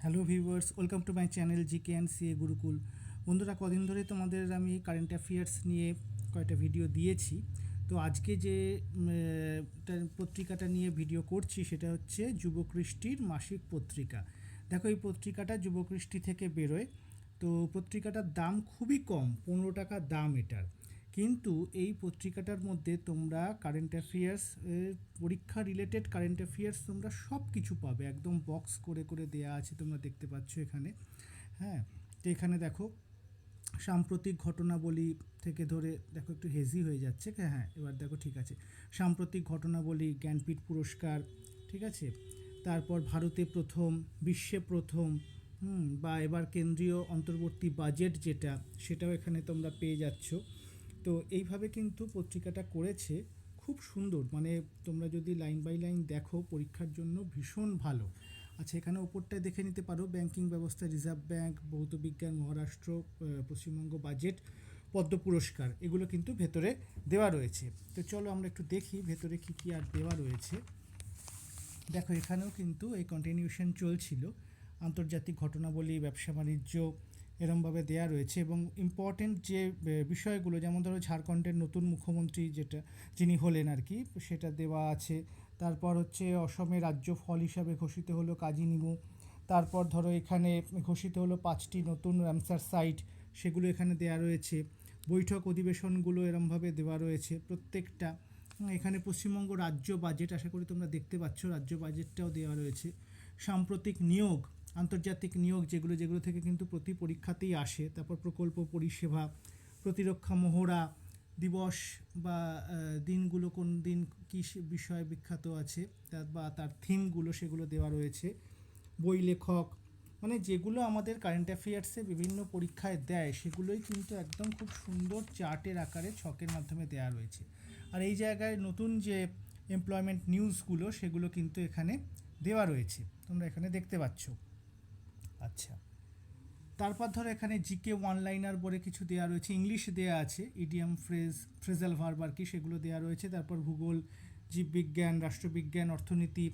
Hello viewers, welcome to my channel GK and CA Gurukul. বন্ধুরা, কদিন ধরে তোমাদের আমি কারেন্ট অ্যাফেয়ার্স নিয়ে কয়েকটা ভিডিও দিয়েছি। তো আজকে যে পত্রিকাটা নিয়ে ভিডিও করছি সেটা হচ্ছে যুবকৃষ্টির মাসিক পত্রিকা। দেখো, এই পত্রিকাটা যুবকৃষ্টি থেকে বেরোয়। তো পত্রিকাটার দাম খুবই কম, 15 টাকা দাম এটার। কিন্তু এই পত্রিকাটার মধ্যে তোমরা কারেন্ট অ্যাফেয়ার্স, পরীক্ষা রিলেটেড কারেন্ট অ্যাফেয়ার্স তোমরা সব কিছু পাবে, একদম বক্স করে করে দেয়া আছে, তোমরা দেখতে পাচ্ছ এখানে। হ্যাঁ, তো এখানে দেখো সাম্প্রতিক ঘটনাবলী থেকে ধরে, দেখো একটু হেজি হয়ে যাচ্ছে, হ্যাঁ এবার দেখো ঠিক আছে। সাম্প্রতিক ঘটনাবলী, জ্ঞানপীঠ পুরস্কার, ঠিক আছে। তারপর ভারতে প্রথম, বিশ্বে প্রথম, বা এবার কেন্দ্রীয় অন্তর্বর্তী বাজেট যেটা, সেটাও এখানে তোমরা পেয়ে যাচ্ছ। তো এইভাবে কিন্তু পত্রিকাটা করেছে, খুব সুন্দর। মানে তোমরা যদি লাইন বাই লাইন দেখো, পরীক্ষার জন্য ভীষণ ভালো। আচ্ছা, এখানে ওপরটায় দেখে নিতে পারো, ব্যাংকিং ব্যবস্থা, রিজার্ভ ব্যাংক, ভৌত বিজ্ঞান, মহারাষ্ট্র, পশ্চিমবঙ্গ বাজেট, পদ্ম পুরস্কার, এগুলো কিন্তু ভেতরে দেওয়া রয়েছে। তো চলো আমরা একটু দেখি ভেতরে কী কী আর দেওয়া রয়েছে। দেখো, এখানেও কিন্তু এই কন্টিনিউশন চলছিল, আন্তর্জাতিক ঘটনাবলী, ব্যবসা বাণিজ্য, এরমভাবে দেয়া রয়েছে। এবং ইম্পর্টেন্ট যে বিষয়গুলো, যেমন ধরো ঝাড়খণ্ডের নতুন মুখ্যমন্ত্রী যেটা যিনি হলেন আর কি, সেটা দেওয়া আছে। তারপর হচ্ছে অসমের রাজ্য ফল হিসাবে ঘোষিত হলো কাজি নিমু। তারপর ধরো এখানে ঘোষিত হলো 5টি নতুন রামসার সাইট, সেগুলো এখানে দেওয়া রয়েছে। বৈঠক অধিবেশনগুলো এরমভাবে দেওয়া রয়েছে প্রত্যেকটা। এখানে পশ্চিমবঙ্গ রাজ্য বাজেট, আশা করি তোমরা দেখতে পাচ্ছ, রাজ্য বাজেটটাও দেওয়া রয়েছে। সাম্প্রতিক নিয়োগ, আন্তর্জাতিক নিয়োগ, যেগুলো যেগুলো থেকে কিন্তু প্রতি পরীক্ষাতেই আসে। তারপর প্রকল্প পরিষেবা, প্রতিরক্ষা মহড়া দিবস বা দিনগুলো কোন দিন কী বিষয়ে বিখ্যাত আছে, বা তার থিমগুলো, সেগুলো দেওয়া রয়েছে। বই লেখক, মানে যেগুলো আমাদের কারেন্ট অ্যাফেয়ার্সে বিভিন্ন পরীক্ষায় দেয়, সেগুলোই কিন্তু একদম খুব সুন্দর চার্টের আকারে, ছকের মাধ্যমে দেওয়া রয়েছে। আর এই জায়গায় নতুন যে এমপ্লয়মেন্ট নিউজগুলো, সেগুলো কিন্তু এখানে দেওয়া রয়েছে, তোমরা এখানে দেখতে পাচ্ছ। আচ্ছা, তারপর ধরো এখানে জিকে ওয়ান লাইনার বলে কিছু দেওয়া রয়েছে, ইংলিশ দেওয়া আছে, ইডিয়াম, ফ্রেজাল ভার্ব আর কি, সেগুলো দেওয়া রয়েছে। তারপর ভূগোল, জীববিজ্ঞান, রাষ্ট্রবিজ্ঞান, অর্থনীতি,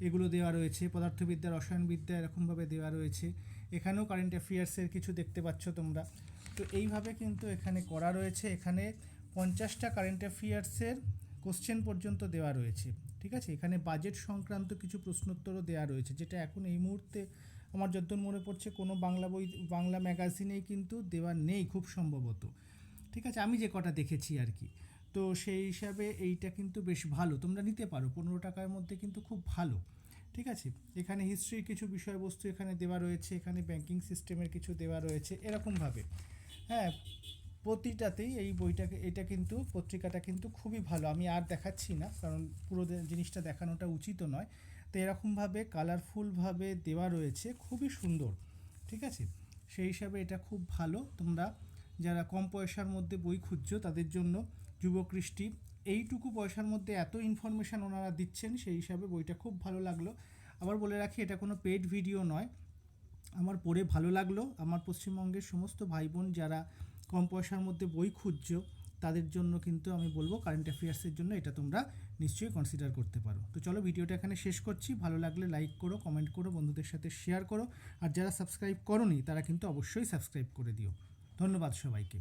এগুলো দেওয়া রয়েছে। পদার্থবিদ্যা, রসায়নবিদ্যা, এরকমভাবে দেওয়া রয়েছে। এখানেও কারেন্ট অ্যাফেয়ার্সের কিছু দেখতে পাচ্ছ তোমরা। তো এইভাবে কিন্তু এখানে করা রয়েছে। এখানে 50টা কারেন্ট অ্যাফেয়ার্সের কোশ্চেন পর্যন্ত দেওয়া রয়েছে, ঠিক আছে। এখানে বাজেট সংক্রান্ত কিছু প্রশ্নোত্তরও দেওয়া রয়েছে, যেটা এখন এই মুহূর্তে আমার যতদূর মনে পড়ছে কোনো বাংলা বই, বাংলা ম্যাগাজিনেই কিন্তু দেওয়া নেই খুব সম্ভবত, ঠিক আছে, আমি যে কটা দেখেছি আর কি। তো সেই হিসাবে এইটা কিন্তু বেশ ভালো, তোমরা নিতে পারো, 15 টাকার মধ্যে কিন্তু খুব ভালো, ঠিক আছে। এখানে হিস্ট্রির কিছু বিষয়বস্তু এখানে দেওয়া রয়েছে, এখানে ব্যাংকিং সিস্টেমের কিছু দেওয়া রয়েছে, এরকমভাবে। হ্যাঁ, প্রতিটাতেই এই বইটাকে, এটা কিন্তু পত্রিকাটা কিন্তু খুবই ভালো। আমি আর দেখাচ্ছি না, কারণ পুরো জিনিসটা দেখানোটা উচিত নয়। তো এরকমভাবে কালারফুলভাবে দেওয়া রয়েছে, খুবই সুন্দর, ঠিক আছে। সেই হিসাবে এটা খুব ভালো। তোমরা যারা কম পয়সার মধ্যে বই খুঁজছো, তাদের জন্য যুবকৃষ্টি, এইটুকু পয়সার মধ্যে এত ইনফরমেশান ওনারা দিচ্ছেন, সেই হিসাবে বইটা খুব ভালো লাগলো। আবার বলে রাখি, এটা কোনো পেড ভিডিও নয়, আমার পড়ে ভালো লাগলো। আমার পশ্চিমবঙ্গের সমস্ত ভাই বোন যারা কম পয়সার মধ্যে বই খুঁজছো, তাদের জন্য কিন্তু আমি বলবো, কারেন্ট অ্যাফেয়ার্সের জন্য এটা তোমরা নিশ্চয়ই কনসিডার করতে পারো। তো চলো, ভিডিওটা এখানে শেষ করছি। ভালো লাগলে লাইক করো, কমেন্ট করো, বন্ধুদের সাথে শেয়ার করো। আর যারা সাবস্ক্রাইব করোনি, তারা কিন্তু অবশ্যই সাবস্ক্রাইব করে দিও। ধন্যবাদ সবাইকে।